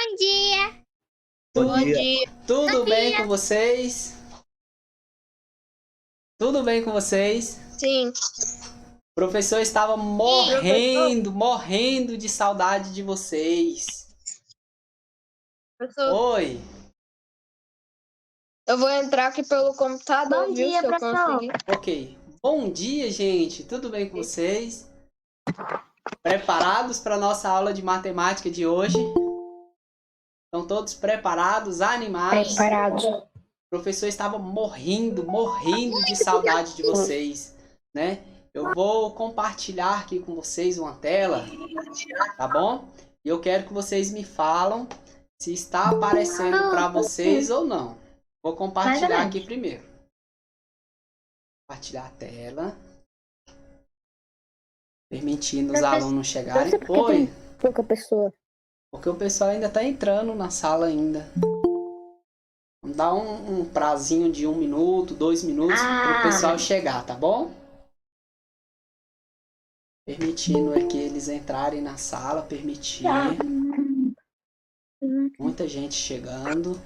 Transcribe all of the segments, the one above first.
Bom dia. Bom Bom dia. dia. Tudo bem com vocês? Tudo bem com vocês? Sim. O professor estava morrendo de saudade de vocês. Professor, Oi, eu vou entrar aqui pelo computador, Bom viu? dia, Se eu professor. conseguir. ok. Bom dia, gente. Tudo bem com vocês? Preparados para a nossa aula de matemática de hoje? Estão todos preparados, animados? Preparados. O professor estava morrendo de saudade de vocês, né? Eu vou compartilhar aqui com vocês uma tela, tá bom? E eu quero que vocês me falam se está aparecendo para vocês ou não. Vou compartilhar aqui primeiro. Compartilhar a tela. Permitindo os alunos chegarem. Oi, Pouca pessoa. porque o pessoal ainda está entrando na sala ainda. Vamos dar um prazinho de 1 minuto, 2 minutos para o pessoal chegar, tá bom? Permitindo aqui eles entrarem na sala, permitir. Muita gente chegando.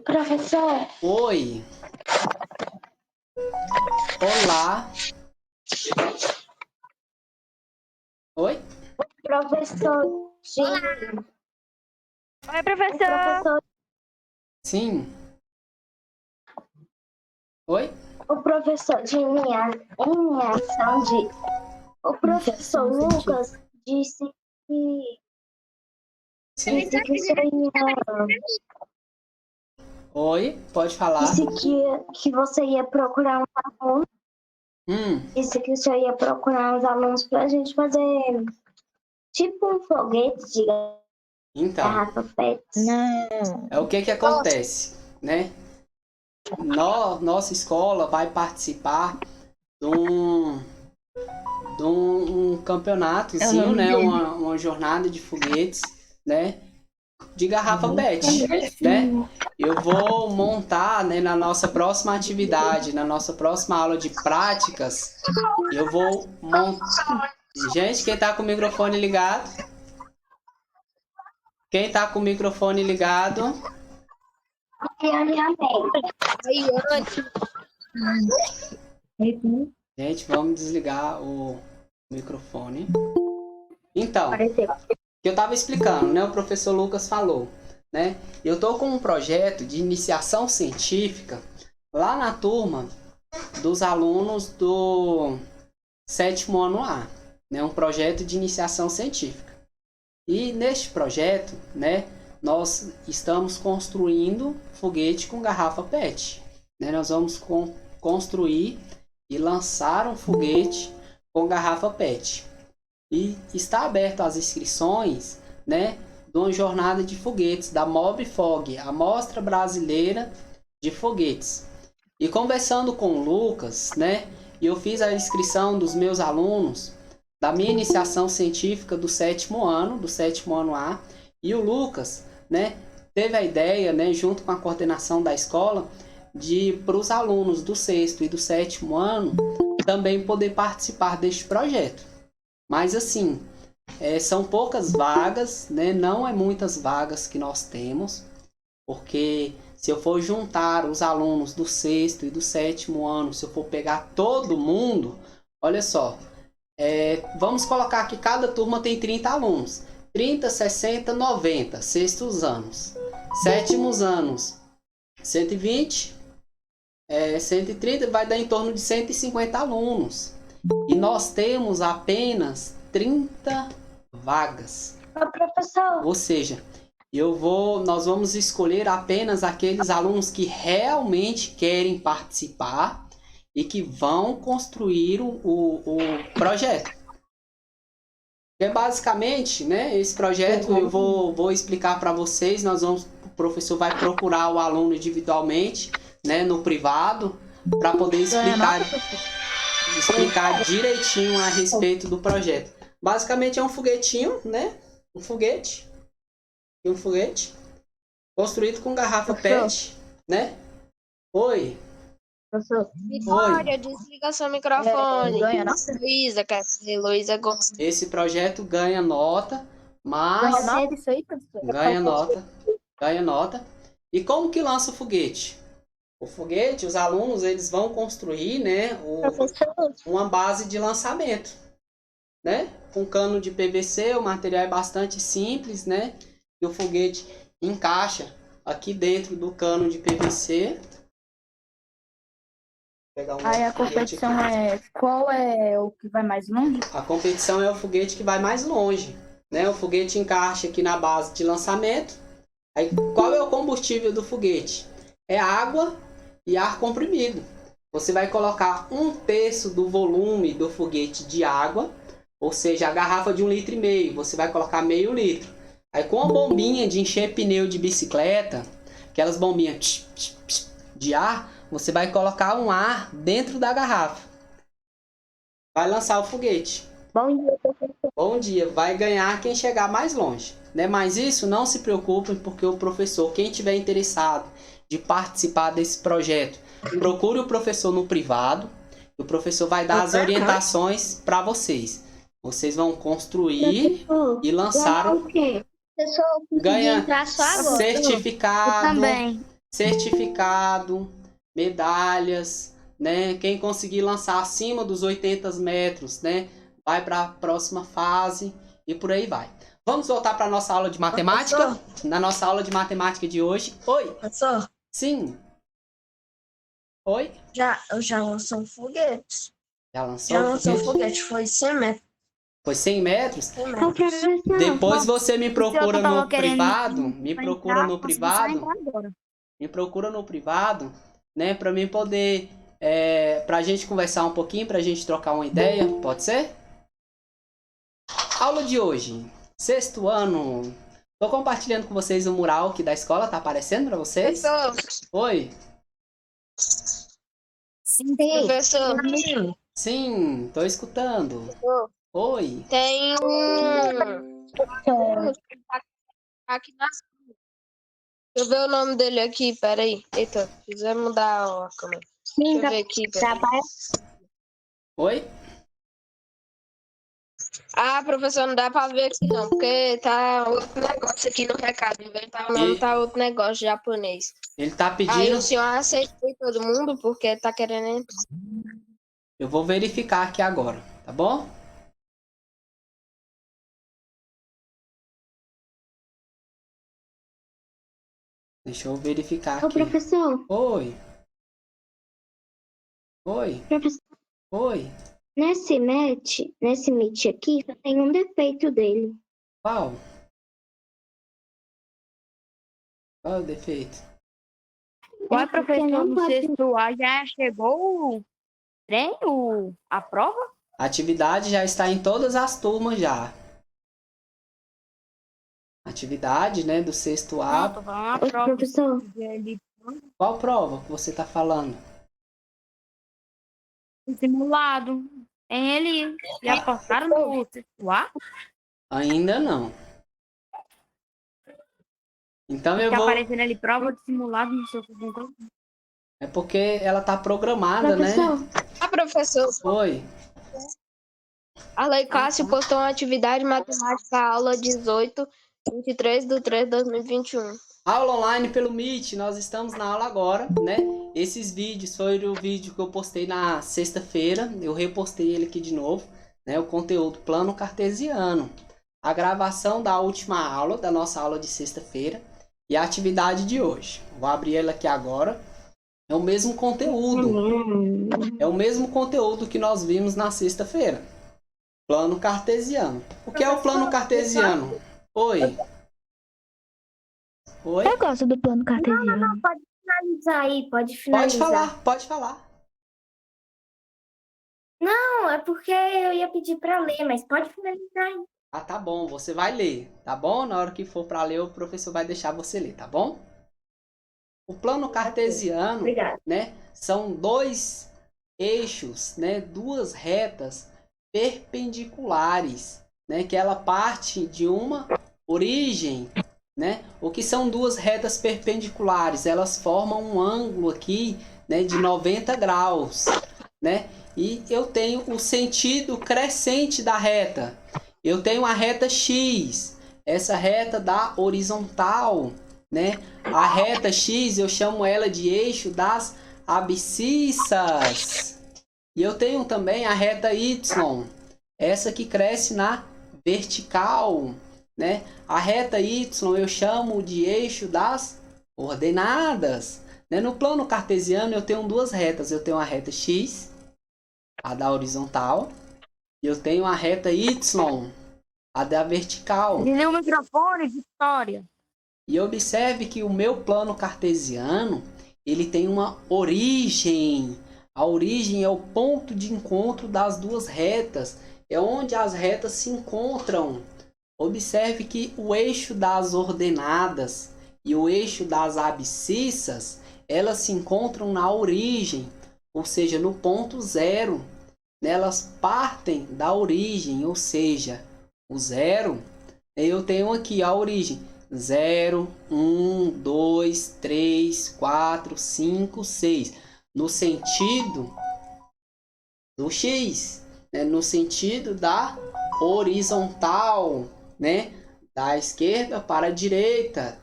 Professor. Oi. Olá. Oi? Professor. Oi, professor. Sim. Oi? O professor de iniciação de... O professor Lucas disse que... Sim. Disse que o senhor ia... Oi, pode falar. Disse que você ia procurar uns alunos. Disse que o senhor ia procurar uns alunos pra gente fazer tipo um foguete de Então, garrafa PET. é o que acontece, né? Nossa escola vai participar de um campeonatozinho, né? Uma jornada de foguetes, né? De garrafa PET, né? Eu vou montar, né, na nossa próxima atividade, na nossa próxima aula de práticas, eu vou montar... Gente, quem tá com o microfone ligado? Quem tá com o microfone ligado? Gente, vamos desligar o microfone. Então, que eu estava explicando, né? O professor Lucas falou, né? Eu tô com um projeto de iniciação científica lá na turma dos alunos do 7º ano A, né? Um projeto de iniciação científica. E neste projeto, né? Nós estamos construindo foguete com garrafa PET, né? Nós vamos construir e lançar um foguete com garrafa PET. E está aberto as inscrições, né, de uma jornada de foguetes da MobFog, a Mostra Brasileira de Foguetes. E conversando com o Lucas, né, eu fiz a inscrição dos meus alunos da minha iniciação científica do 7º ano, do 7º ano A, e o Lucas, né, teve a ideia, né, junto com a coordenação da escola, de para os alunos do 6º e do 7º ano também poder participar deste projeto. Mas assim, são poucas vagas, né? Não é muitas vagas que nós temos, porque se eu for juntar os alunos do 6º e do 7º ano, se eu for pegar todo mundo, olha só, vamos colocar que cada turma tem 30 alunos. 30, 60, 90, 6º anos. 7º anos, 120, 130, vai dar em torno de 150 alunos. E nós temos apenas 30 vagas. Professor. Ou seja, nós vamos escolher apenas aqueles alunos que realmente querem participar e que vão construir o projeto. É basicamente, né, esse projeto eu vou explicar para vocês. O professor vai procurar o aluno individualmente, né, no privado, para poder explicar direitinho a respeito do projeto. Basicamente é um foguetinho, né? Um foguete construído com garrafa PET, né? Oi. Professor. Vitória, desliga seu microfone. Ganha nota? Luísa, quer dizer, Luísa Gomes. Esse projeto ganha nota, mas... Ganha nota isso aí, professor? Ganha nota. Ganha nota. E como que lança o foguete? O foguete, os alunos, eles vão construir, né, uma base de lançamento, né? Com cano de PVC, o material é bastante simples, né? E o foguete encaixa aqui dentro do cano de PVC. Aí a competição é qual é o que vai mais longe? A competição é o foguete que vai mais longe, né? O foguete encaixa aqui na base de lançamento. Aí, qual é o combustível do foguete? É água e ar comprimido. Você vai colocar 1/3 do volume do foguete de água, ou seja, a garrafa de 1,5 litro, você vai colocar meio litro. Aí com a bombinha de encher pneu de bicicleta, aquelas bombinhas de ar, você vai colocar um ar dentro da garrafa. Vai lançar o foguete. Bom dia, professor. Bom dia, vai ganhar quem chegar mais longe, né? Mas isso não se preocupem, porque o professor, quem tiver interessado de participar desse projeto, procure o professor no privado. O professor vai dar as orientações para vocês. Vocês vão construir e lançar o quê? Professor, ganha certificado, medalhas, né? Quem conseguir lançar acima dos 80 metros, né? Vai para a próxima fase e por aí vai. Vamos voltar para a nossa aula de matemática? Professor? Na nossa aula de matemática de hoje. Oi? Professor, Sim. Oi? eu já lançou um foguete. Já lançou Já o lançou um foguete? foguete, foi 100 metros. Foi 100 metros? 100 metros. Depois você me procura tava no querendo privado, ir me pra procura entrar, no posso começar a privado, entrar agora. me procura no privado, né, para mim poder, pra gente conversar um pouquinho, pra gente trocar uma ideia, pode ser? Aula de hoje, 6º ano. Tô compartilhando com vocês o mural aqui da escola, tá aparecendo para vocês? Professor, Oi? Sim, professor, Sim, tô escutando. Oi? tem um aqui na... Deixa eu ver o nome dele aqui, peraí. Eita, precisa mudar a câmera. Deixa eu ver aqui, peraí. Oi? Ah, professor, não dá pra ver aqui não, porque tá outro negócio aqui no recado. Inventar o nome, tá outro negócio japonês. Ele tá Aí pedindo... o senhor aceita todo mundo porque tá querendo entrar. Eu vou verificar aqui agora, tá bom? Deixa eu verificar Ô, aqui. professor. Oi. Oi. Professor, Oi. nesse Meet aqui, só tem um defeito dele. Qual? Qual é o defeito? Ué, porque professor, não no pode- 6º A já chegou o trem, a prova? A atividade já está em todas as turmas já. Atividade, né, do 6º Não, A. tô falando a Ô, prova. professor, Qual prova que você está falando? Simulado. Tem ele. Já passaram no 6º A? Ainda não. Então eu Tá vou... aparecendo ali prova de simulado no seu computador. É porque ela tá programada, né? professor, Ah, professor, Oi. a Lei Cássio postou uma atividade matemática aula 18, 23/3/2021. Aula online pelo Meet, nós estamos na aula agora, né? Esses vídeos foi o vídeo que eu postei na sexta-feira, eu repostei ele aqui de novo, né? O conteúdo plano cartesiano, a gravação da última aula, da nossa aula de sexta-feira e a atividade de hoje. Vou abrir ela aqui agora. É o mesmo conteúdo, é o mesmo conteúdo que nós vimos na sexta-feira. Plano cartesiano. O que é o plano cartesiano? Oi. Oi? eu gosto do plano cartesiano. Não, pode finalizar aí, pode finalizar. Pode falar. Não, é porque eu ia pedir pra ler, mas pode finalizar aí. Ah, tá bom, você vai ler, tá bom? Na hora que for para ler, o professor vai deixar você ler, tá bom? O plano cartesiano, Obrigada. né, são dois eixos, né, duas retas perpendiculares, né, que ela parte de uma origem, né? O que são duas retas perpendiculares? Elas formam um ângulo aqui né, de 90 graus, né? E eu tenho o sentido crescente da reta. Eu tenho a reta X, essa reta da horizontal, né? A reta X eu chamo ela de eixo das abscissas. E eu tenho também a reta Y, essa que cresce na vertical, né? A reta Y eu chamo de eixo das ordenadas, né? No plano cartesiano eu tenho duas retas, eu tenho a reta X, a da horizontal, e eu tenho a reta Y, a da vertical. Desliga o microfone, Vitória. E observe que o meu plano cartesiano, ele tem uma origem. A origem é o ponto de encontro das duas retas, é onde as retas se encontram. Observe que o eixo das ordenadas e o eixo das abscissas, elas se encontram na origem, ou seja, no ponto zero. Elas partem da origem, ou seja, o zero. Eu tenho aqui a origem 0, 1, 2, 3, 4, 5, 6. No sentido do X, né? No sentido da horizontal, né? Da esquerda para a direita.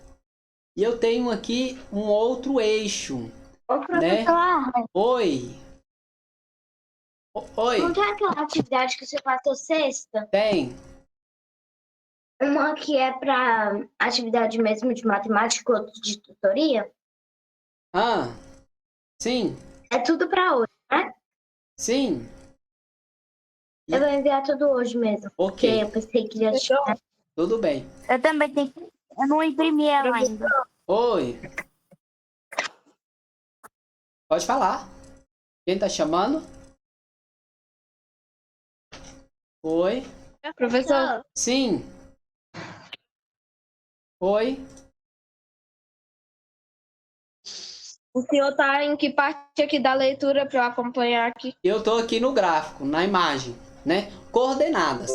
E eu tenho aqui um outro eixo. Ô, né? professor, Oi. Oi. não tem aquela atividade que você passou sexta? Tem. Uma que é para atividade mesmo de matemática, outra de tutoria? Ah, sim. É tudo para hoje, né? Sim. Eu vou enviar tudo hoje mesmo. Porque Ok. eu pensei que já tinha. Tudo bem. Eu também tenho que... Eu não imprimi ela ainda. Oi. Pode falar. Quem tá chamando? Oi. Professor, Sim. Oi. o senhor tá em que parte aqui da leitura para eu acompanhar aqui? Eu tô aqui no gráfico, na imagem, né? Coordenadas.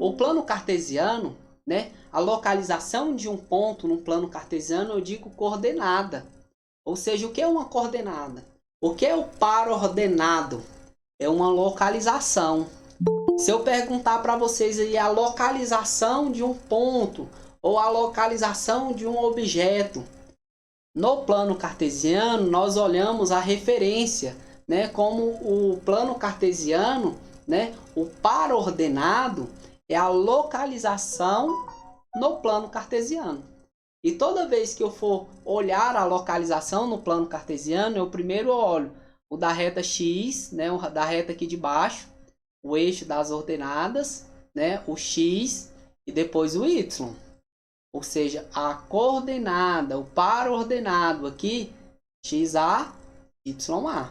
O plano cartesiano, né? A localização de um ponto no plano cartesiano, eu digo coordenada. Ou seja, o que é uma coordenada? O que é o par ordenado? É uma localização. Se eu perguntar para vocês aí a localização de um ponto ou a localização de um objeto, no plano cartesiano nós olhamos a referência, né? Como o plano cartesiano, né? O par ordenado é a localização no plano cartesiano. E toda vez que eu for olhar a localização no plano cartesiano, eu primeiro olho o da reta X, né? O da reta aqui de baixo, o eixo das ordenadas, né? O X e depois o Y. Ou seja, a coordenada, o par ordenado aqui, XA, YA.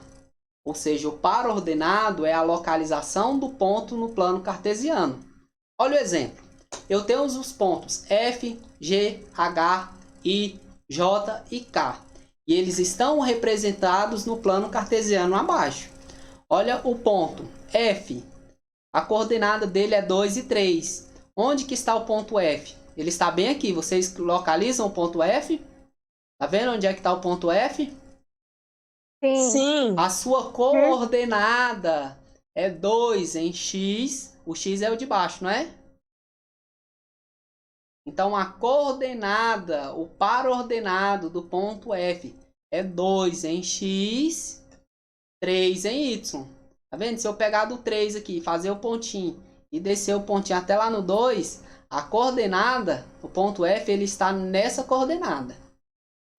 Ou seja, o par ordenado é a localização do ponto no plano cartesiano. Olha o exemplo. Eu tenho os pontos F, G, H, I, J e K. E eles estão representados no plano cartesiano abaixo. Olha o ponto F. A coordenada dele é 2 e 3. Onde que está o ponto F? Ele está bem aqui. Vocês localizam o ponto F? Tá vendo onde é que está o ponto F? Sim. A sua coordenada é 2 em X. O X é o de baixo, não é? Então, a coordenada, o par ordenado do ponto F é 2 em X, 3 em Y. Tá vendo? Se eu pegar do 3 aqui, fazer o pontinho e descer o pontinho até lá no 2, a coordenada, o ponto F, ele está nessa coordenada.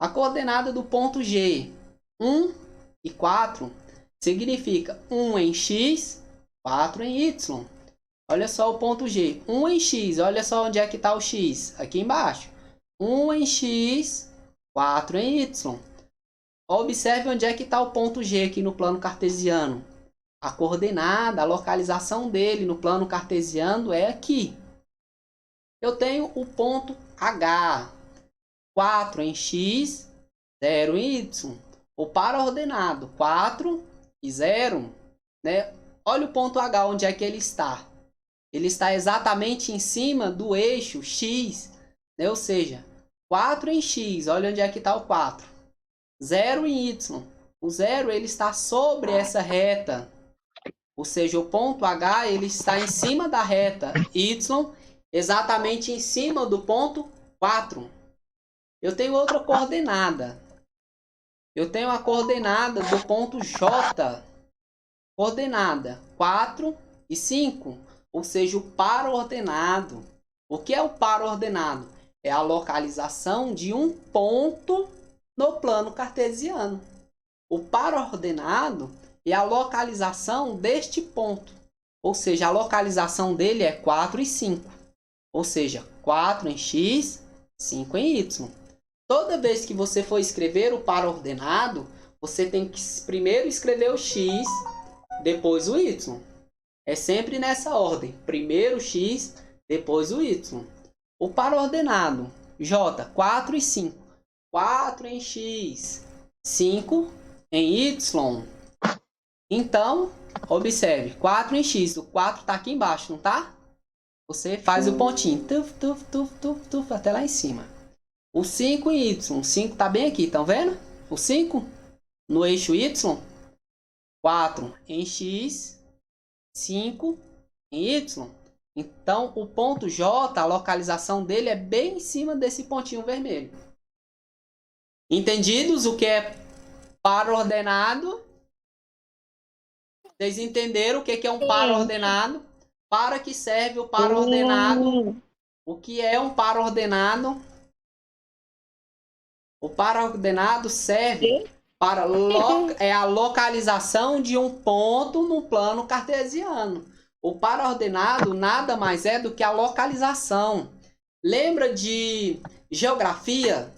A coordenada do ponto G, 1 e 4, significa 1 em X, 4 em Y. Olha só o ponto G. 1 em X. Olha só onde é que está o X. Aqui embaixo. 1 em X, 4 em Y. Observe onde é que está o ponto G aqui no plano cartesiano. A coordenada, a localização dele no plano cartesiano é aqui. Eu tenho o ponto H. 4 em X, 0 em Y. O par ordenado. 4 e 0. Né? Olha o ponto H, onde é que ele está. Ele está exatamente em cima do eixo X, né? Ou seja, 4 em X, olha onde é que está o 4. 0 em Y, O 0 ele está sobre essa reta. Ou seja, o ponto H ele está em cima da reta Y, exatamente em cima do ponto 4. Eu tenho outra coordenada. Eu tenho a coordenada do ponto J. Coordenada 4 e 5. Ou seja, o par ordenado. O que é o par ordenado? É a localização de um ponto no plano cartesiano. O par ordenado é a localização deste ponto. Ou seja, a localização dele é 4 e 5. Ou seja, 4 em x, 5 em y. Toda vez que você for escrever o par ordenado, você tem que primeiro escrever o x, depois o y. É sempre nessa ordem. Primeiro o x, depois o y. O par ordenado, j, 4 e 5. 4 em x, 5 em y. Então, observe, 4 em x, o 4 está aqui embaixo, não tá? Você faz o pontinho, até lá em cima. O 5 em y, o 5 está bem aqui, estão vendo? O 5 no eixo y, 4 em x, 5 em y. Então, o ponto J, a localização dele é bem em cima desse pontinho vermelho. Entendidos o que é par ordenado? Vocês entenderam o que é um par ordenado? Para que serve o par ordenado? O que é um par ordenado? O par ordenado serve para a localização de um ponto no plano cartesiano. O par ordenado nada mais é do que a localização. Lembra de geografia?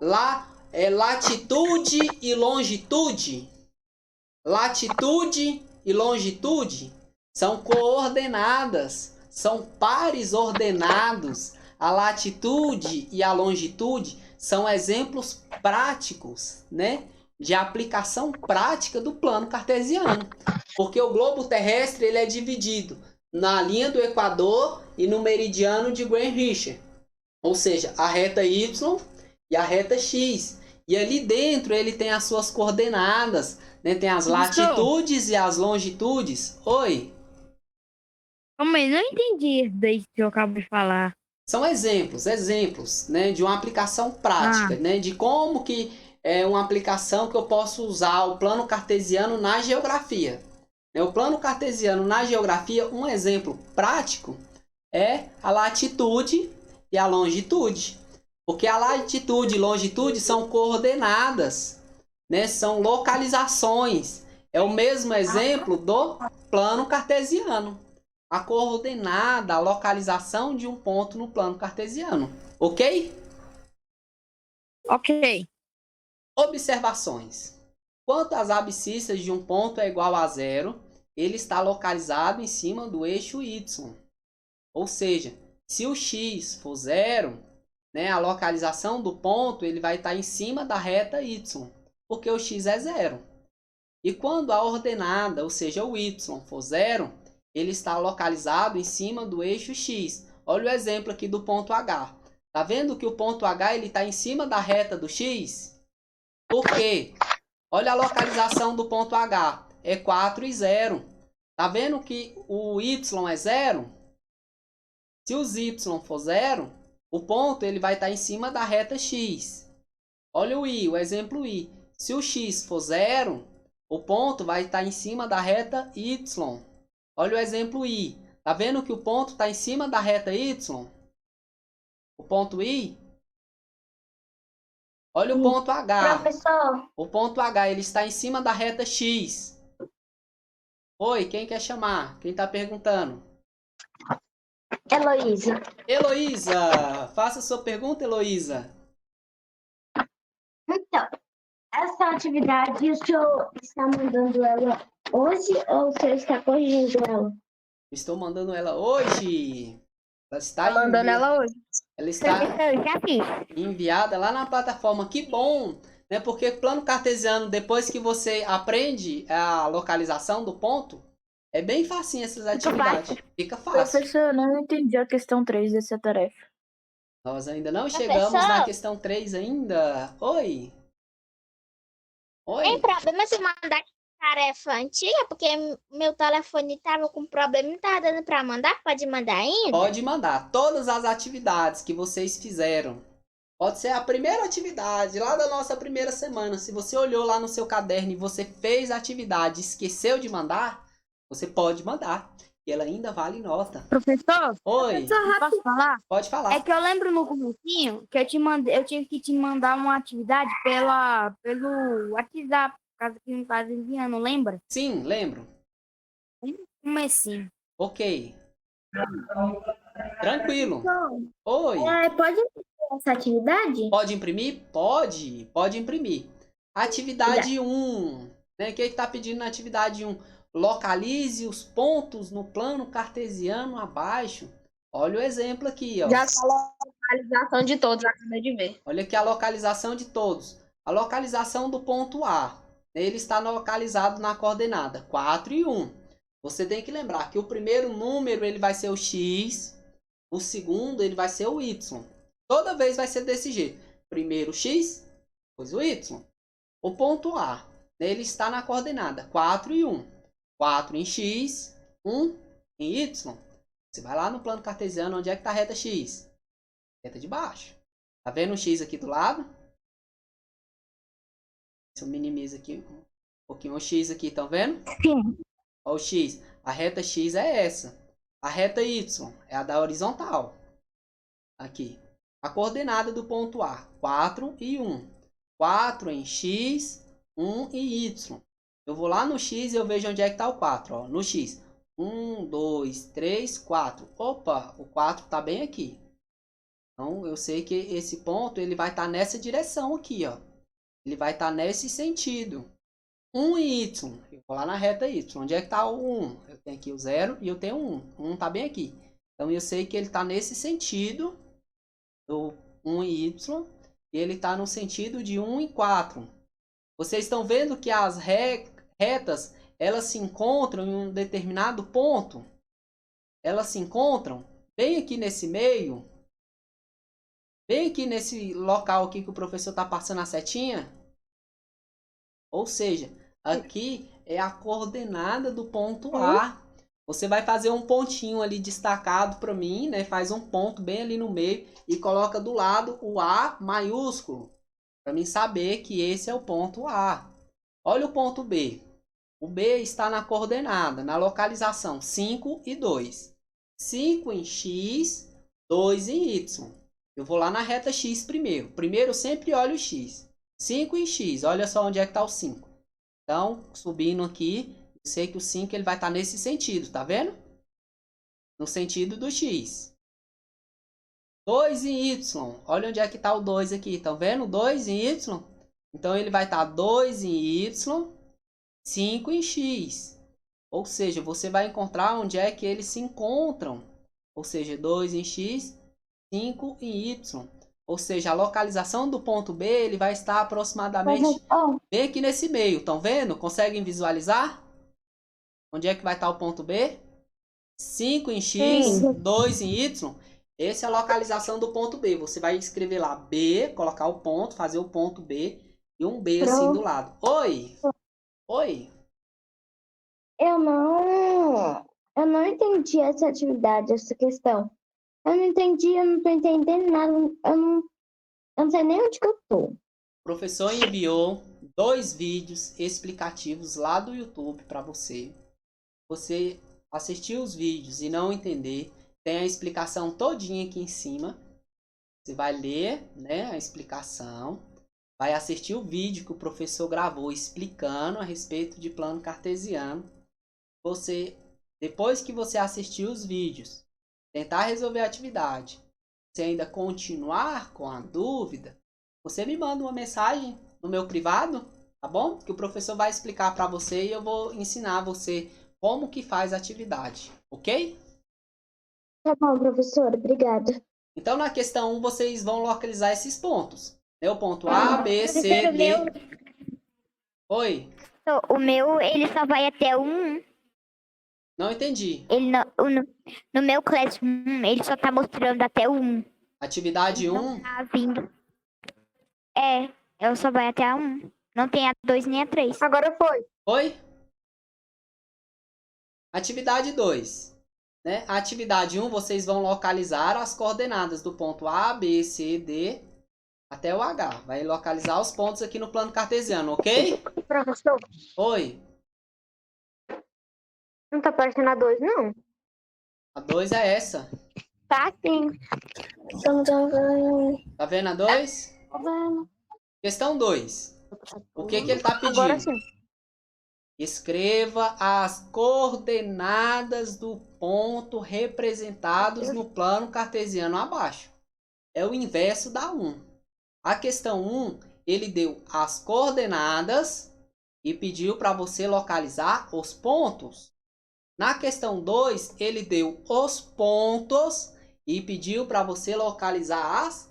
Lá é latitude e longitude. Latitude e longitude são coordenadas, são pares ordenados. A latitude e a longitude são exemplos práticos, né, de aplicação prática do plano cartesiano. Porque o globo terrestre ele é dividido na linha do Equador e no meridiano de Greenwich. Ou seja, a reta Y e a reta X. E ali dentro ele tem as suas coordenadas, né? Tem as latitudes e as longitudes. Oi? Mas não entendi isso daí que eu acabo de falar. São exemplos, né, de uma aplicação prática, né, de como que é uma aplicação que eu posso usar o plano cartesiano na geografia. O plano cartesiano na geografia, um exemplo prático é a latitude e a longitude. Porque a latitude e longitude são coordenadas, né, são localizações. É o mesmo exemplo do plano cartesiano. A coordenada, a localização de um ponto no plano cartesiano. Ok? Ok. Observações. Quanto às abscissas de um ponto é igual a 0, ele está localizado em cima do eixo y. Ou seja, se o x for 0, né, a localização do ponto ele vai estar em cima da reta y, porque o x é 0. E quando a ordenada, ou seja, o y, for 0, ele está localizado em cima do eixo X. Olha o exemplo aqui do ponto H. Tá vendo que o ponto H ele está em cima da reta do X? Por quê? Olha a localização do ponto H. É 4 e 0. Tá vendo que o Y é 0? Se os Y for 0, o ponto ele vai estar em cima da reta X. Olha o I, o exemplo I. Se o X for 0, o ponto vai estar em cima da reta Y. Olha o exemplo I. Tá vendo que o ponto está em cima da reta Y? O ponto I. Olha o ponto H. Professor. O ponto H ele está em cima da reta X. Oi, quem quer chamar? Quem está perguntando? Heloísa. Heloísa, faça a sua pergunta, Heloísa. Então, essa atividade o senhor está mandando ela hoje ou o senhor está corrigindo ela? Estou mandando ela hoje. Ela está mandando ela hoje. Ela está Professor, já fiz. enviada lá na plataforma. Que bom, né? Porque plano cartesiano, depois que você aprende a localização do ponto, é bem facinho essas atividades. Fica fácil. Professor, eu não entendi a questão 3 dessa tarefa. Nós ainda não chegamos na questão 3 ainda. Oi. Oi? Tem problema se mandar tarefa antiga? Porque meu telefone tava com problema e não tava dando pra mandar. Pode mandar ainda? Pode mandar. Todas as atividades que vocês fizeram. Pode ser a primeira atividade, lá da nossa primeira semana. Se você olhou lá no seu caderno e você fez a atividade e esqueceu de mandar, você pode mandar. E ela ainda vale nota. Professor, Oi, posso falar? pode falar. É que eu lembro no comecinho que eu tive que te mandar uma atividade pelo WhatsApp, por causa que não estava enviando, lembra? Sim, lembro. Comecinho. Ok. Tranquilo. Oi. Pode imprimir essa atividade? Pode imprimir? Pode imprimir. Atividade 1. Né? O que está pedindo na atividade 1? Localize os pontos no plano cartesiano abaixo. Olha o exemplo aqui, ó. Já falou a localização de todos, acabei de ver. Olha aqui a localização de todos. A localização do ponto A. Ele está localizado na coordenada 4 e 1. Você tem que lembrar que o primeiro número ele vai ser o X. O segundo ele vai ser o Y. Toda vez vai ser desse jeito. Primeiro o X, depois o Y. O ponto A. Ele está na coordenada 4 e 1. 4 em X, 1 em Y. Você vai lá no plano cartesiano, onde é que está a reta X? Reta de baixo. Tá vendo o X aqui do lado? Se eu minimizo aqui um pouquinho o X aqui, estão vendo? Sim. Olha o X. A reta X é essa. A reta Y é a da horizontal. Aqui. A coordenada do ponto A, 4 e 1. 4 em X, 1 em Y. Eu vou lá no X e eu vejo onde é que está o 4. Ó. No X. 1, 2, 3, 4. Opa, o 4 está bem aqui. Então, eu sei que esse ponto ele vai estar nessa direção aqui. Ó. Ele vai estar nesse sentido. 1 em Y. Eu vou lá na reta Y. Onde é que está o 1? Eu tenho aqui o 0 e eu tenho 1. 1 está bem aqui. Então, eu sei que ele está nesse sentido do 1 em Y. E ele está no sentido de 1 em 4. Vocês estão vendo que as retas, elas se encontram em um determinado ponto. Elas se encontram bem aqui nesse meio. Bem aqui nesse local aqui que o professor está passando a setinha. Ou seja, aqui é a coordenada do ponto A. Você vai fazer um pontinho ali destacado para mim, né? Faz um ponto bem ali no meio e coloca do lado o A maiúsculo. Para mim saber que esse é o ponto A. Olha o ponto B. O B está na coordenada, na localização 5 e 2. 5 em X, 2 em Y. Eu vou lá na reta X primeiro. Primeiro eu sempre olho o X. 5 em X, olha só onde é que está o 5. Então, subindo aqui, eu sei que o 5 ele vai estar nesse sentido, tá vendo? No sentido do X. 2 em Y, olha onde é que está o 2 aqui, estão vendo? 2 em Y. Então, ele vai estar 2 em Y, 5 em X. Ou seja, você vai encontrar onde é que eles se encontram. Ou seja, 2 em X, 5 em Y. Ou seja, a localização do ponto B ele vai estar aproximadamente bem aqui nesse meio. Estão vendo? Conseguem visualizar? Onde é que vai estar o ponto B? 5 em X, 2 em Y. Essa é a localização do ponto B. Você vai escrever lá B, colocar o ponto, fazer o ponto B e um B assim do lado. Oi! Oi! Eu não entendi essa atividade, essa questão. Eu não entendi, eu não tô entendendo nada. Eu não sei nem onde que eu tô. O professor enviou 2 vídeos explicativos lá do YouTube para você. Você assistir os vídeos e não entender, tem a explicação todinha aqui em cima. Você vai ler, né, a explicação. Vai assistir o vídeo que o professor gravou explicando a respeito de plano cartesiano. Depois que você assistir os vídeos, tentar resolver a atividade, se ainda continuar com a dúvida, você me manda uma mensagem no meu privado, tá bom? Que o professor vai explicar para você e eu vou ensinar você como que faz a atividade, ok? Tá bom, professor, obrigada. Então, na questão 1, vocês vão localizar esses pontos. Né? O ponto A, B, C, D... Oi? O meu, ele só vai até o 1. Não entendi. Ele no meu Classroom, ele só tá mostrando até o 1. Atividade 1? Não tá vindo. Eu só vai até a 1. Não tem a 2 nem a 3. Agora foi. Foi? Atividade 2. Né? A atividade 1, vocês vão localizar as coordenadas do ponto A, B, C, D até o H. Vai localizar os pontos aqui no plano cartesiano, ok? Professor, Oi. não tá aparecendo a 2, não. A 2 é essa. Tá sim. Não tô vendo. Tá vendo a 2? Tô vendo. Questão 2. O que ele tá pedindo? Agora sim. Escreva as coordenadas do ponto representados no plano cartesiano abaixo. É o inverso da 1. A questão 1, ele deu as coordenadas e pediu para você localizar os pontos. Na questão 2, ele deu os pontos e pediu para você localizar as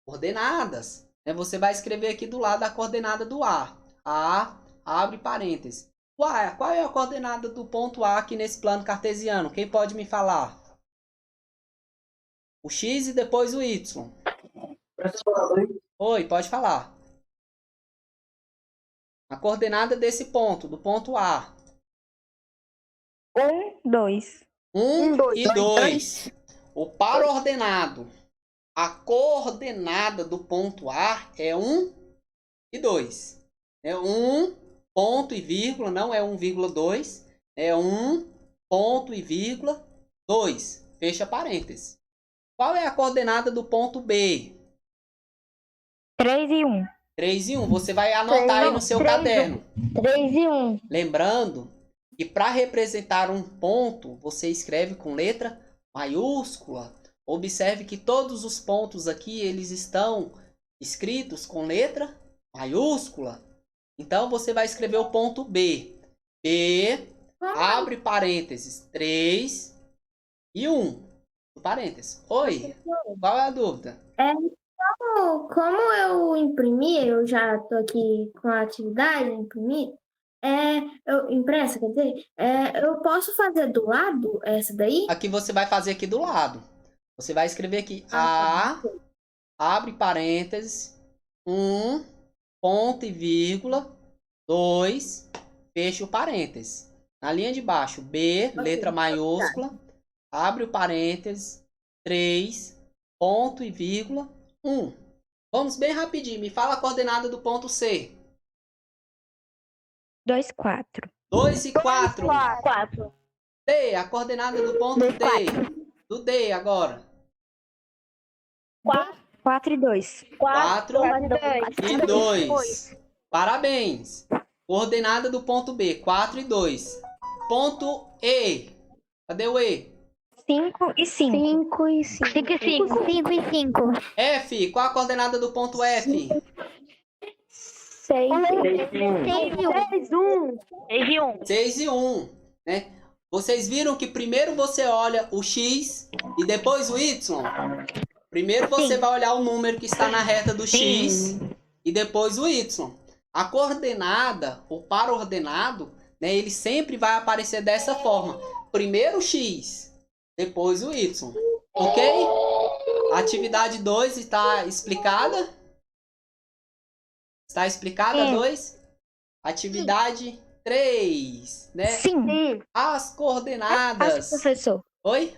coordenadas. Você vai escrever aqui do lado a coordenada do A. A, abre parênteses. Qual é a coordenada do ponto A aqui nesse plano cartesiano? Quem pode me falar? O X e depois o Y. Oi, pode falar. A coordenada desse ponto, do ponto A. 1, 2. 1 e 2. O par ordenado. A coordenada do ponto A é 1 e 2. É 1 ponto e vírgula, não é 1,2. É 1 ponto e vírgula 2. Fecha parênteses. Qual é a coordenada do ponto B? 3 e 1. 3 e 1. Você vai anotar aí no seu 3 caderno. 3 e 1. Lembrando que para representar um ponto, você escreve com letra maiúscula. Observe que todos os pontos aqui, eles estão escritos com letra maiúscula. Então, você vai escrever o ponto B. B, abre parênteses, 3 e 1. Parênteses. Oi, qual é a dúvida? Como eu imprimi, eu já tô aqui com a atividade, imprimir, impressa, quer dizer, eu posso fazer do lado essa daí? Aqui você vai fazer aqui do lado. Você vai escrever aqui A, abre parênteses, 1, ponto e vírgula, 2, fecha o parênteses. Na linha de baixo, B, letra maiúscula, abre o parênteses, 3, ponto e vírgula, 1. Vamos bem rapidinho. Me fala a coordenada do ponto C. 2, 4. 2 e 4. 4. D, a coordenada do ponto D. Do D agora. 4 e 2. 4 e 2. Parabéns. Coordenada do ponto B. 4 e 2. Ponto E. Cadê o E? 5 e 5. 5 e 5. 5 e 5. 5 e 5. F. Qual a coordenada do ponto F? 6 6 e 1. 6 e 1. 6 e 1. Né? Vocês viram que primeiro você olha o X e depois o Y? Primeiro você vai olhar o número que está na reta do X e depois o Y. A coordenada, o par ordenado, né, ele sempre vai aparecer dessa forma. Primeiro o X, depois o Y. Ok? A atividade 2 está explicada? Está explicada a 2? Atividade 3, né? Sim. As coordenadas. Professor. Oi?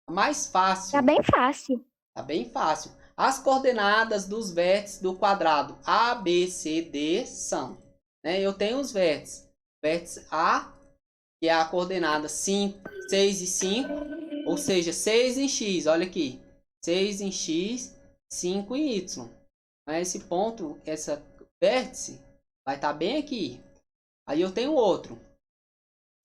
Mais fácil. Tá bem fácil. Tá bem fácil. As coordenadas dos vértices do quadrado A, B, C, D são, né? Eu tenho os vértices. Vértice A, que é a coordenada 5, 6 e 5, ou seja, 6 em X, olha aqui. 6 em X, 5 em Y. Esse ponto, essa vértice, vai estar bem aqui. Aí eu tenho outro.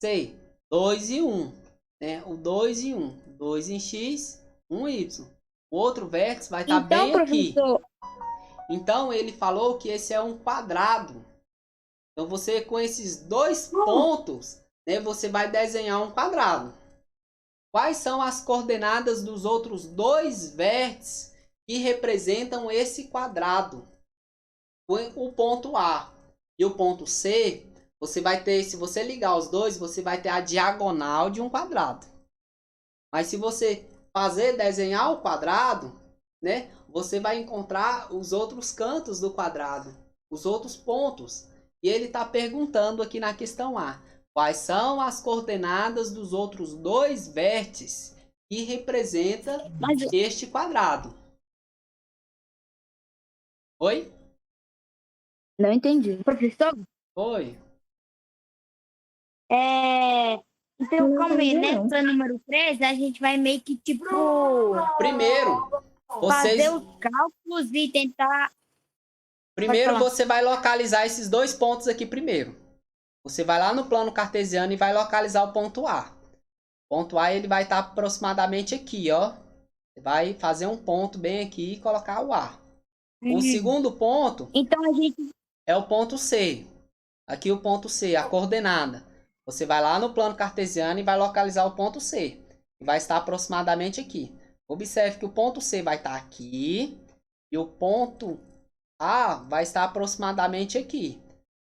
C, 2 e 1. Né? O 2 e 1. 2 em X, 1 em Y. O outro vértice vai estar bem aqui. Então, ele falou que esse é um quadrado. Então, você com esses dois pontos, né, você vai desenhar um quadrado. Quais são as coordenadas dos outros dois vértices que representam esse quadrado? O ponto A e o ponto C, você vai ter, se você ligar os dois, você vai ter a diagonal de um quadrado. Mas se você desenhar o quadrado, né, você vai encontrar os outros cantos do quadrado. os outros pontos. E ele está perguntando aqui na questão A. Quais são as coordenadas dos outros dois vértices que representa este quadrado? Oi? Não entendi. Professor, Oi. então, Não como entendi, ele não. é número 3, a gente vai meio que, tipo, Primeiro, fazer os cálculos e tentar... primeiro falar. você vai localizar esses dois pontos aqui primeiro. Você vai lá no plano cartesiano e vai localizar o ponto A. O ponto A ele vai estar aproximadamente aqui, ó. Você vai fazer um ponto bem aqui e colocar o A. O segundo ponto Então, a gente... é o ponto C. Aqui o ponto C, a coordenada. Você vai lá no plano cartesiano e vai localizar o ponto C. E vai estar aproximadamente aqui. Observe que o ponto C vai estar aqui. E o ponto A vai estar aproximadamente aqui.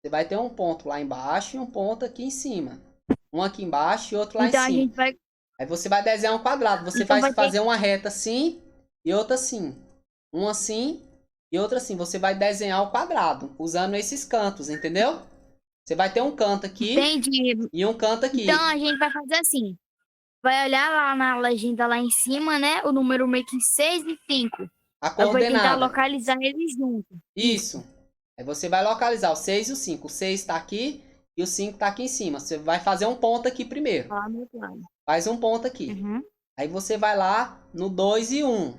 Você vai ter um ponto lá embaixo e um ponto aqui em cima. Um aqui embaixo e outro lá Então, em a cima. gente vai... Aí você vai desenhar um quadrado. Você Então, vai vai ter- fazer uma reta assim e outra assim. Uma assim e outra assim. Você vai desenhar o quadrado usando esses cantos, entendeu? Você vai ter um canto aqui Entendi. e um canto aqui. Então, a gente vai fazer assim. Vai olhar lá na legenda lá em cima, né? O número meio que 6 e 5. A Eu vou tentar coordenada. localizar eles juntos. Isso. Aí você vai localizar o 6 e o 5. O 6 está aqui e o 5 está aqui em cima. Você vai fazer um ponto aqui primeiro. Lá no outro lado. Faz um ponto aqui. Uhum. Aí você vai lá no 2 e 1.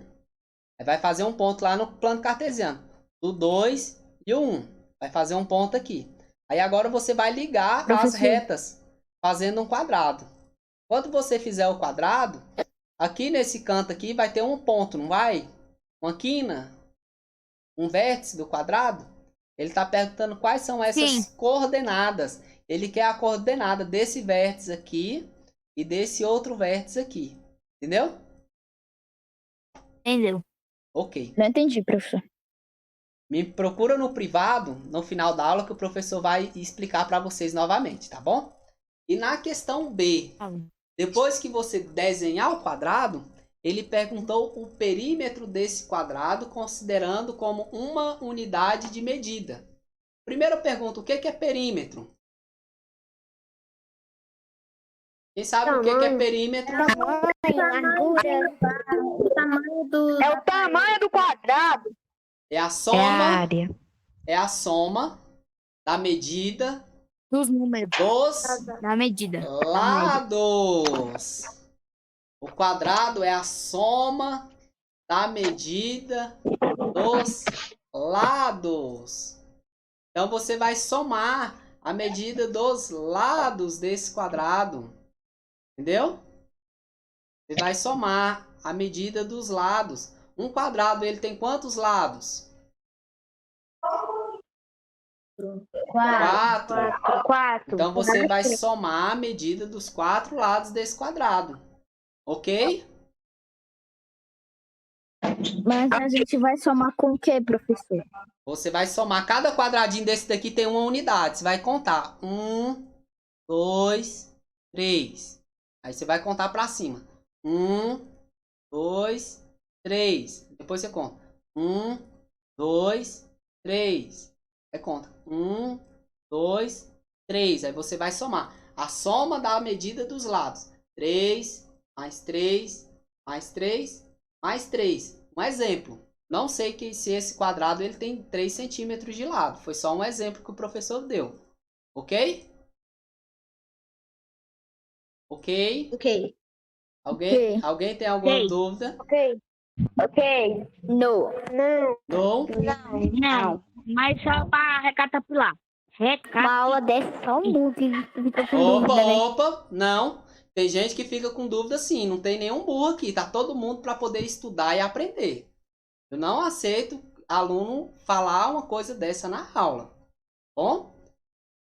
Aí vai fazer um ponto lá no plano cartesiano. Do 2 e o 1. Vai fazer um ponto aqui. Aí agora você vai ligar as Professor. retas fazendo um quadrado. Quando você fizer o quadrado, aqui nesse canto aqui vai ter um ponto, não vai? Uma quina, um vértice do quadrado. Ele está perguntando quais são essas coordenadas. Ele quer a coordenada desse vértice aqui e desse outro vértice aqui. Entendeu? Entendeu? Ok. Não entendi, professor. Me procura no privado, no final da aula, que o professor vai explicar para vocês novamente, tá bom? E na questão B, Tá bom. depois que você desenhar o quadrado, ele perguntou o perímetro desse quadrado, considerando como uma unidade de medida. Primeira pergunta, o que é perímetro? Quem sabe o que é perímetro? O tamanho do. É o tamanho do quadrado. É a É soma, a área é a soma da medida dos números. dos Da medida. lados. O quadrado é a soma da medida dos lados. Então você vai somar a medida dos lados desse quadrado. Entendeu? Você vai somar a medida dos lados. Um quadrado, ele tem quantos lados? 4. 4. Então você vai somar a medida dos 4 lados desse quadrado. Ok? Mas a gente vai somar com o quê, professor? Você vai somar, cada quadradinho desse daqui tem uma unidade. Você vai contar 1, 2, 3. Aí você vai contar para cima. 1, 2, 3. Depois você conta. 1, 2, 3. Aí conta. 1, 2, 3. Aí você vai somar. A soma da medida dos lados. 3, mais 3, mais 3, mais 3. Um exemplo. Não sei se esse quadrado ele tem 3 centímetros de lado. Foi só um exemplo que o professor deu. Ok? Ok? Ok. Alguém tem alguma dúvida? Ok. No. Não? Não. Mas só para recapitular. Uma aula dessa só um burro que fica com Opa, dúvida, né? opa, não. Tem gente que fica com dúvida sim. Não tem nenhum burro aqui. Tá todo mundo para poder estudar e aprender. Eu não aceito aluno falar uma coisa dessa na aula. Bom?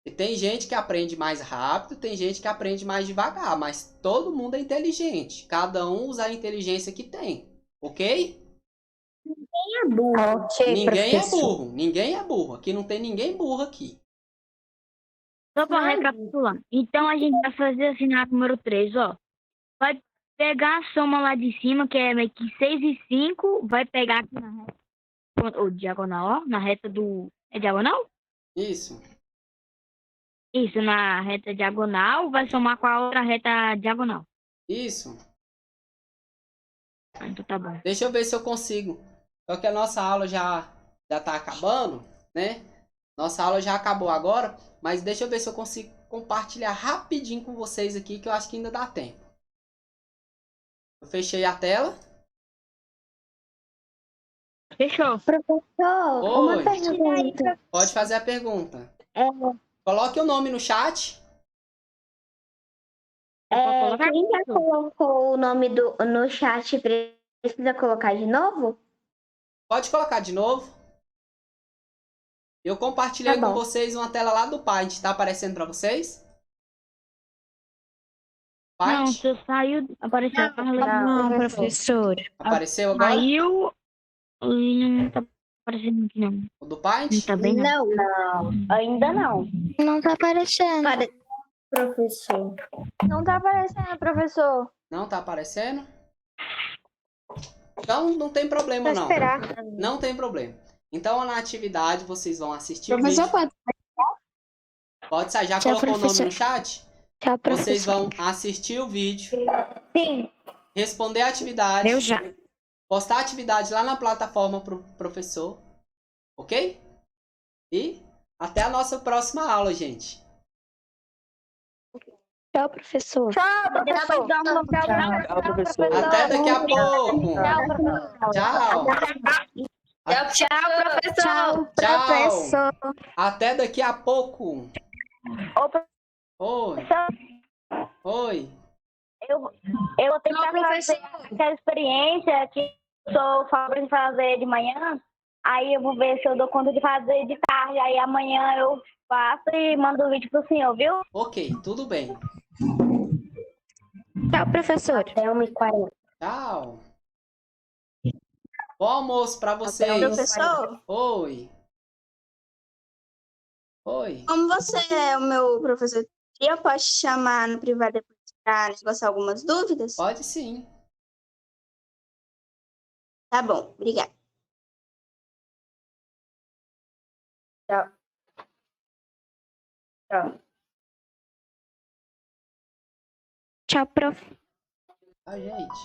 E tem gente que aprende mais rápido, tem gente que aprende mais devagar, mas todo mundo é inteligente. Cada um usa a inteligência que tem. Ok? É burro. Ninguém é burro. Ninguém é burro. Aqui não tem ninguém burro aqui. Só para recapitular. Então a gente vai fazer assim na número 3, ó. Vai pegar a soma lá de cima, que é meio que 6 e 5. Vai pegar aqui na reta. Ou diagonal, ó. Na reta do. É diagonal? Isso. Isso, na reta diagonal, vai somar com a outra reta diagonal. Isso. Ah, então tá bom. Deixa eu ver se eu consigo. Só que a nossa aula já tá acabando, né? Nossa aula já acabou agora, mas deixa eu ver se eu consigo compartilhar rapidinho com vocês aqui, que eu acho que ainda dá tempo. Eu fechei a tela. Fechou. Professor, Oi. uma pergunta. Pode fazer a pergunta. É, Coloque o nome no chat. Pode colocar, quem já professor? colocou o nome no chat precisa colocar de novo? Pode colocar de novo. Eu compartilhei Tá com bom. vocês uma tela lá do Paint. Tá aparecendo para vocês? Não, Paint? você saiu, apareceu. Não, professor. Apareceu agora? Saiu e não tá aparecendo aqui, não. O do Não Paint? tá bem, não. Não, ainda não. Não tá aparecendo. Professor. Não tá aparecendo, professor. Não tá aparecendo? Então não tem problema não. Não tem problema. Então na atividade vocês vão assistir o vídeo. Pode sair. Já Tchau, colocou o nome professor. no chat? Tchau, Vocês professor. vão assistir o vídeo, Sim. responder a atividade, Eu já. postar a atividade lá na plataforma pro professor, ok? E até a nossa próxima aula, gente. Tchau, professor. Tchau, professor. Até daqui a pouco. Tchau, Tchau. Tchau, Tchau. professor. Até daqui a pouco. Oi. Oi. Eu vou tentar fazer aquela experiência que eu sou favorável de fazer de manhã. Aí eu vou ver se eu dou conta de fazer de tarde. Aí amanhã eu faço e mando o vídeo pro senhor, viu? Ok, tudo bem. Tchau, professor. Até 1h40. Tchau. Bom almoço pra vocês. Professor, Oi. Oi. como você é o meu professor, eu posso te chamar no privado depois para negociar algumas dúvidas? Pode sim. Tá bom, obrigada. Tchau, prof. A gente.